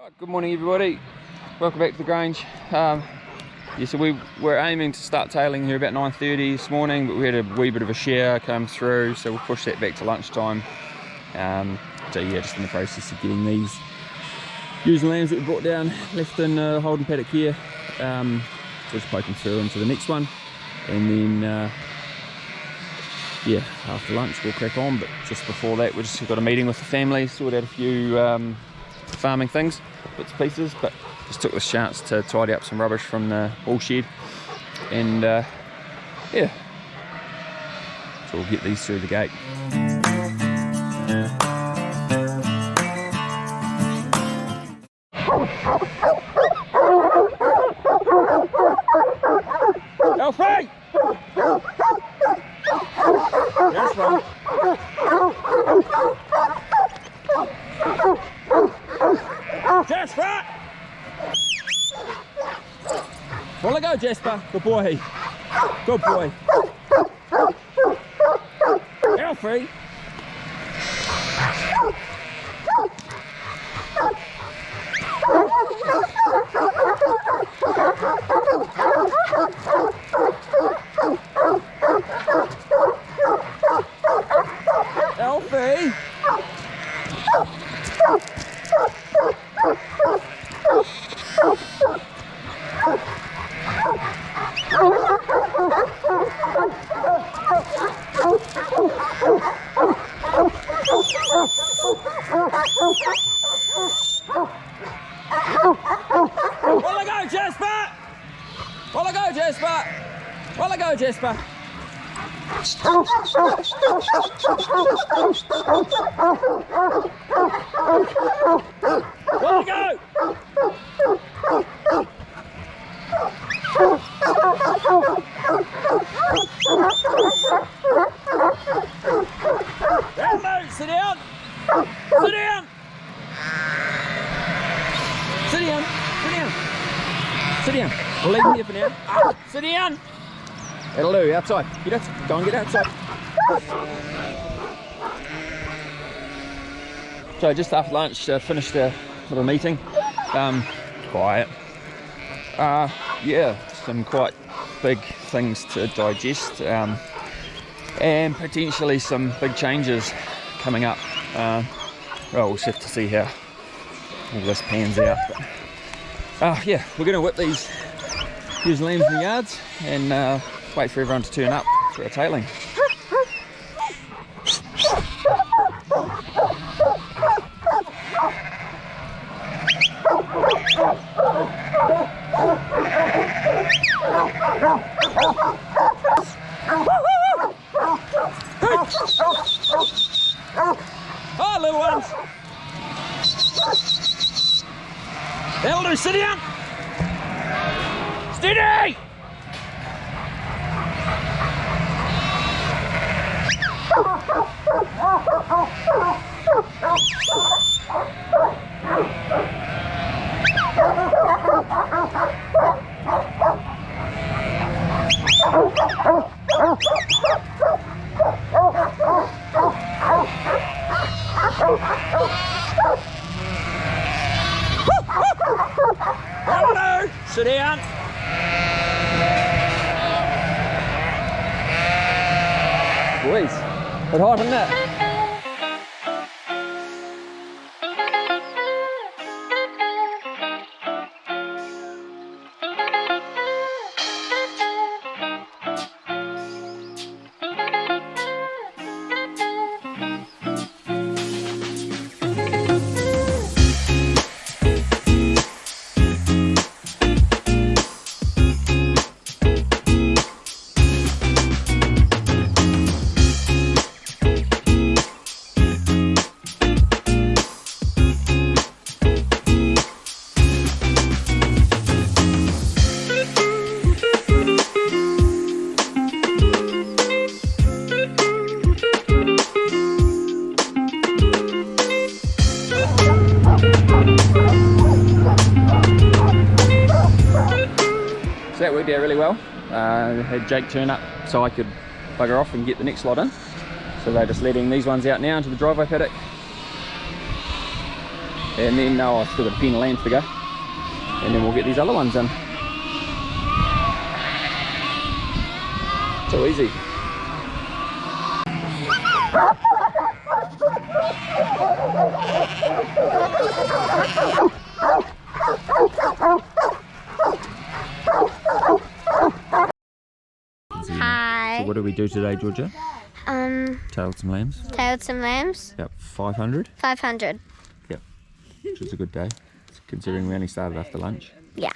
Right, good morning everybody, welcome back to the Grange. So we were aiming to start tailing here about 9:30 this morning, but we had a wee bit of a shower come through, so we'll push that back to lunchtime. So yeah, just in the process of getting these ewes and lambs that we brought down, left in holding paddock here, just poking through into the next one, and then yeah, after lunch we'll crack on. But just before that, we just got a meeting with the family, sorted out a few farming things, bits and pieces, but just took this chance to tidy up some rubbish from the wool shed, and yeah, so we'll get these through the gate. Alfie! That's right. Jasper! Well, go, Jasper. Good boy. Good boy. Alfie! Alfie! Well, go, Jasper! Well, go, Jasper! Well, go, Jasper! Well, go! Down, mate! Sit down! Sit down! Sit down! Sit down! Sit down! We'll leave him here for now. Sit down! That'll do, outside. Get outside. Go and get outside. So just after lunch, finished a little meeting. Quiet. Yeah, some quite big things to digest, and potentially some big changes coming up. Well, we'll just have to see how all this pans out. But, yeah, we're going to whip these ewes and lambs in the yards and wait for everyone to turn up for our tailing. Oh, little ones! That'll do, sit down! Steady! Hello! Sit down! Boys, bit hot, isn't it? That worked out really well. Had Jake turn up so I could bugger off and get the next lot in. So they're just letting these ones out now into the driveway paddock. And then I've still got a pen of lambs to go, and then we'll get these other ones in. So easy. Hi. So what do we do today, Georgia? Tailed some lambs. Tailed some lambs. Yep, 500. 500. Yep, which was a good day, considering we only started after lunch. Yeah.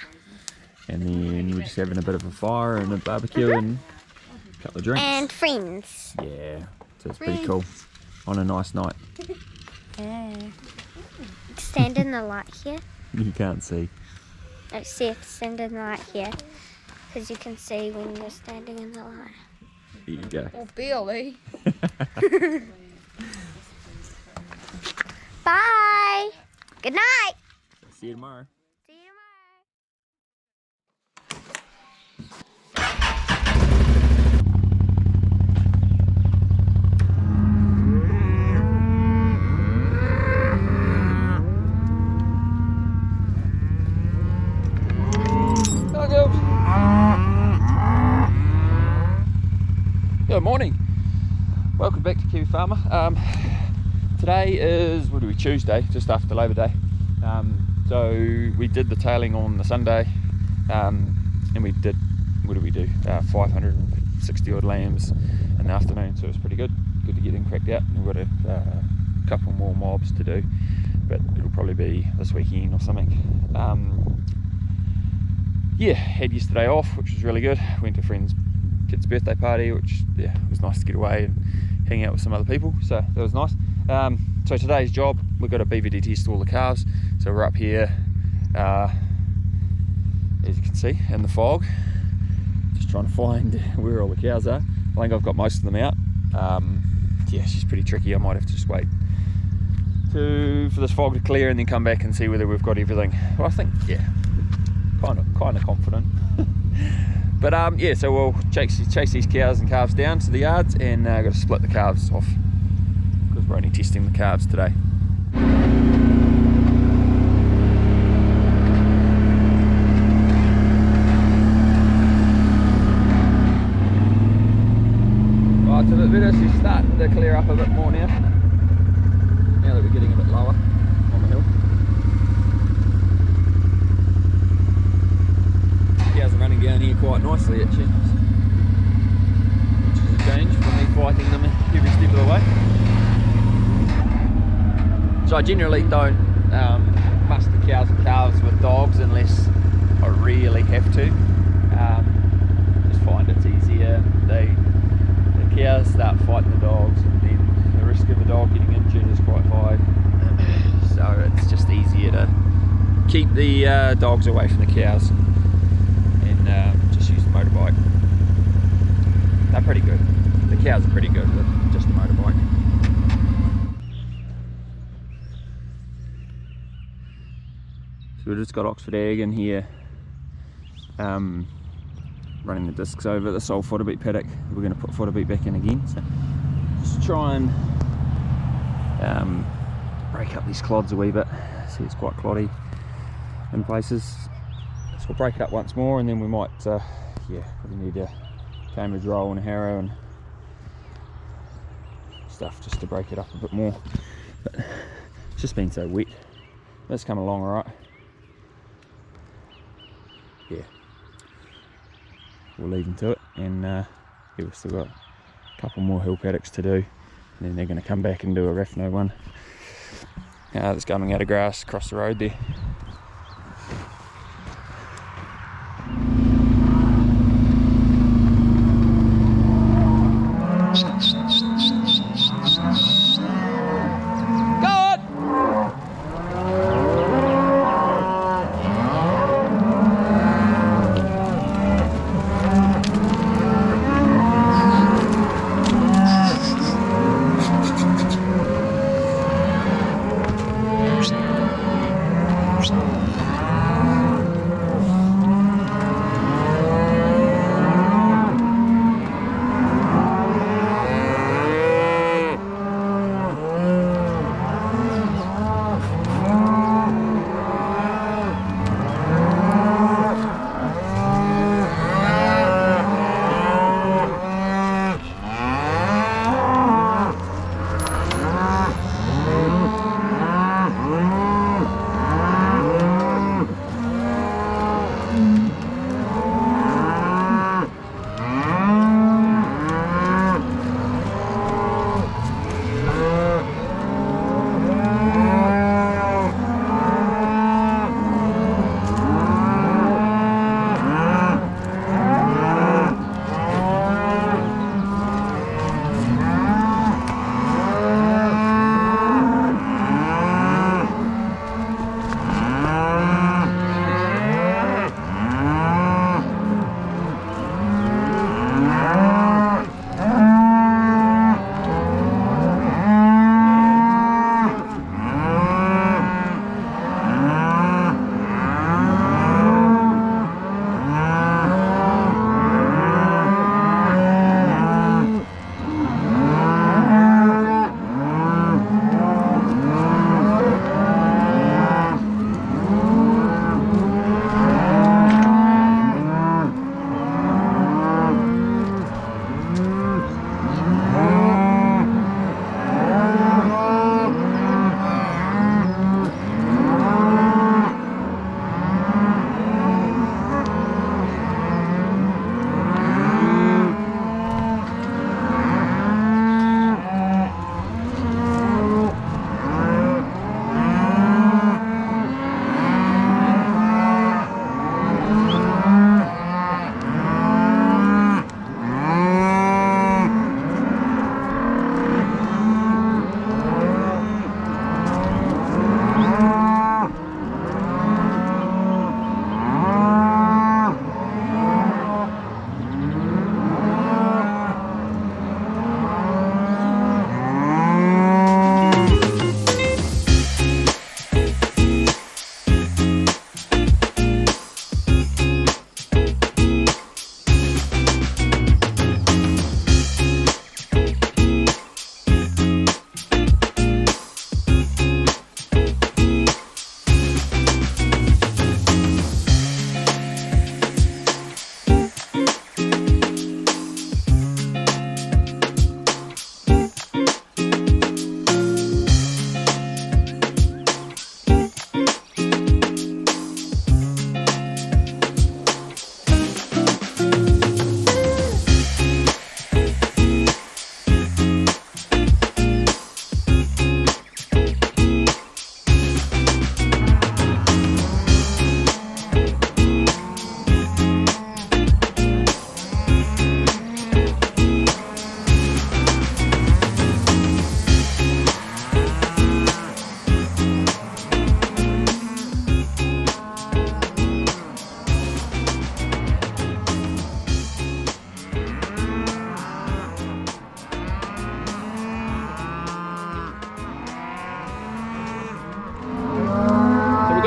And then we're just having a bit of a fire and a barbecue and a couple of drinks. And friends. Yeah, so it's pretty cool on a nice night. Yeah. Stand in the light here. You can't see. No, Seth, stand in the light here. Because you can see when you're standing in the light. There you go. Or barely. Bye. Good night. See you tomorrow. See you Good morning. Welcome back to Kiwi Farmer. Today is, Tuesday, just after Labour Day. So we did the tailing on the Sunday, and we did, 560 odd lambs in the afternoon, so it was pretty good. Good to get them cracked out. We've got a couple more mobs to do, but it'll probably be this weekend or something. Yeah, had yesterday off, which was really good. Went to a friend's kid's birthday party, which it was nice to get away and hang out with some other people, so that was nice. So today's job, we've got a BVD test all the calves, so we're up here, as you can see, in the fog, just trying to find where all the cows are. I think I've got most of them out. Yeah, she's pretty tricky. I might have to just wait for this fog to clear and then come back and see whether we've got everything. Well, I think, yeah, kind of confident. But yeah, so we'll chase these cows and calves down to the yards, and got to split the calves off because we're only testing the calves today. Right, so the bit is starting to clear up a bit more now that we're getting a bit lower on the hill. Cows are running down here quite nicely actually, which is a change from me fighting them every step of the way. So I generally don't muster cows and calves with dogs unless I really have to. Just find it's easier. The cows start fighting the dogs, and then the risk of a dog getting injured is quite high. So it's just easier to keep the dogs away from the cows. Just use the motorbike. They're pretty good. The cows are pretty good with just the motorbike. So we've just got Oxford Ag in here, running the discs over this old fodder beet paddock. We're going to put fodder beet back in again. So just try and break up these clods a wee bit. See, it's quite cloddy in places. So we'll break it up once more, and then we might, yeah, probably need a Cambridge roll and a harrow and stuff just to break it up a bit more. But it's just been so wet. It's come along alright. Yeah, we'll leave them to it, and yeah, we've still got a couple more hill paddocks to do, and then they're going to come back and do a Raffno one that's coming out of grass across the road there.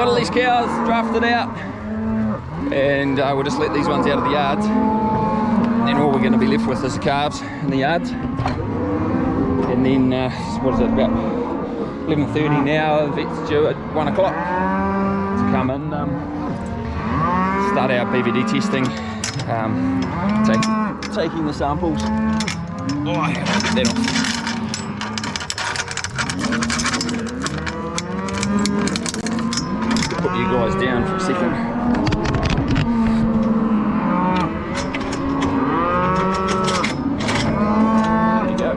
got all these cows drafted out, and we'll just let these ones out of the yards. And then all we're going to be left with is the calves in the yards. And then, what is it, about 11:30 now, the vet's due at 1 o'clock to come in, start our BVD testing, taking the samples. Oh, I gotta get that off. Put you guys down for a second. There you go.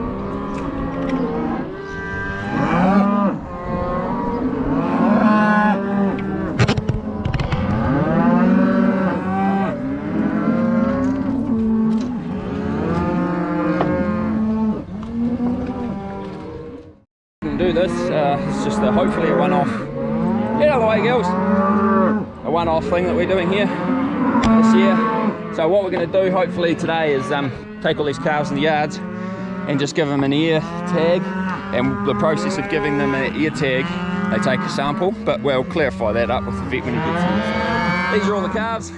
Do this, it's just hopefully a one-off. Get out of the way, girls. A one-off thing that we're doing here this year. So what we're going to do hopefully today is take all these calves in the yards and just give them an ear tag, and the process of giving them an ear tag, they take a sample, but we'll clarify that up with the vet when he gets here. These are all the calves.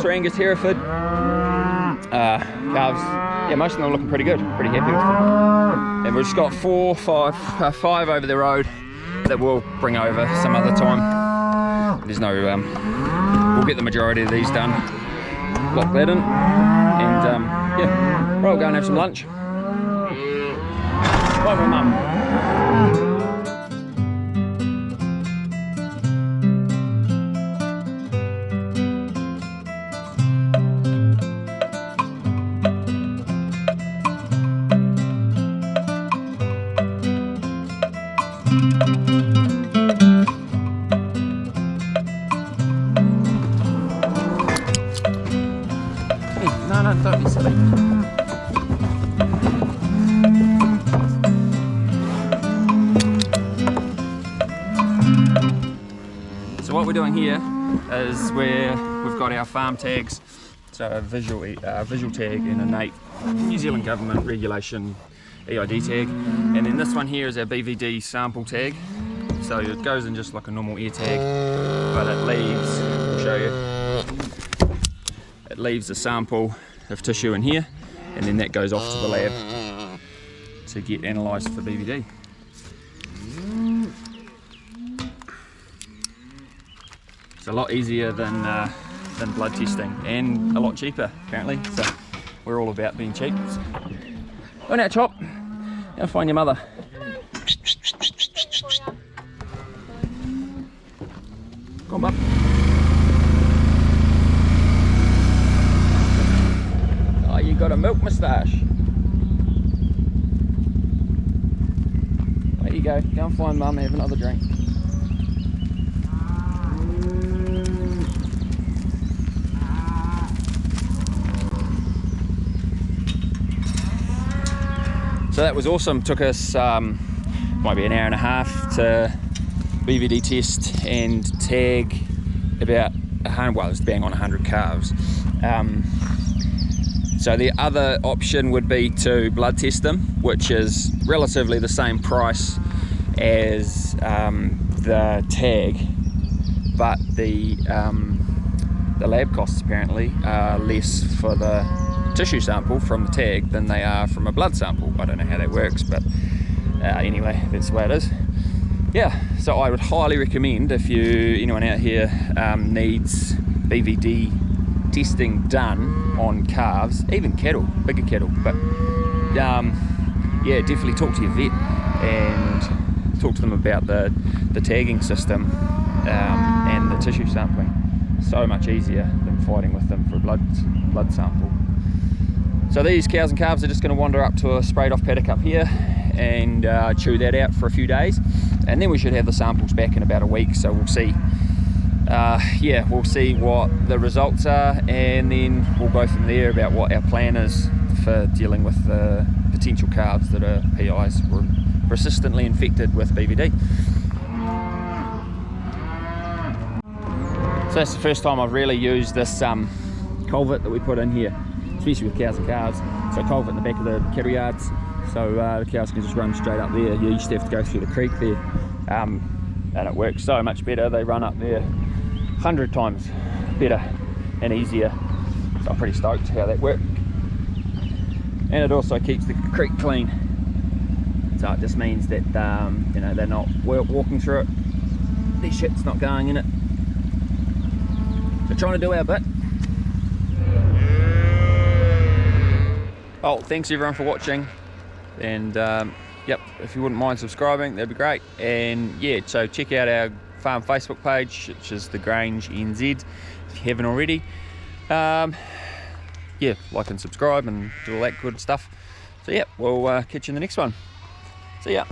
Or Angus Hereford calves. Yeah, most of them are looking pretty good. Pretty happy with them. And we've just got five over the road that we'll bring over some other time. There's no, we'll get the majority of these done. Lock that in, and yeah, we'll go and have some lunch. Bye, my mum. No, don't be silly. So what we're doing here is we've got our farm tags, so a visual tag and innate New Zealand government regulation EID tag, and then this one here is our BVD sample tag. So it goes in just like a normal ear tag, but it leaves, I'll show you, it leaves a sample of tissue in here, and then that goes off to the lab to get analysed for BVD. It's a lot easier than blood testing, and a lot cheaper apparently, so we're all about being cheap. Go now, Chop, go find your mother. Go on, bub. Oh, you got a milk moustache. There you go. Go and find mum and have another drink. So that was awesome. Took us might be an hour and a half to BVD test and tag about 100, well, it's bang on 100 calves. So the other option would be to blood test them, which is relatively the same price as the tag, but the lab costs apparently are less for the tissue sample from the tag than they are from a blood sample. I don't know how that works, but anyway, that's the way it is. Yeah, so I would highly recommend, if anyone out here needs BVD testing done on calves, even cattle, bigger cattle, but yeah, definitely talk to your vet and talk to them about the tagging system and the tissue sampling. So much easier than fighting with them for a blood sample. So these cows and calves are just going to wander up to a sprayed off paddock up here and chew that out for a few days, and then we should have the samples back in about a week, so we'll see. Yeah, we'll see what the results are, and then we'll go from there about what our plan is for dealing with the potential calves that are PIs or persistently infected with BVD. So that's the first time I've really used this culvert that we put in here. especially with cows and calves. So culvert in the back of the cattle yards, so the cows can just run straight up there. You used to have to go through the creek there, and it works so much better. They run up there 100 times better and easier. So I'm pretty stoked how that worked. And it also keeps the creek clean. So it just means that you know, they're not walking through it. Their shit's not going in it. So trying to do our bit. Oh, thanks everyone for watching. And yep, if you wouldn't mind subscribing, that'd be great. And yeah, so check out our farm Facebook page, which is the Grange NZ, if you haven't already. Yeah, like and subscribe and do all that good stuff. So yeah, we'll catch you in the next one. See ya.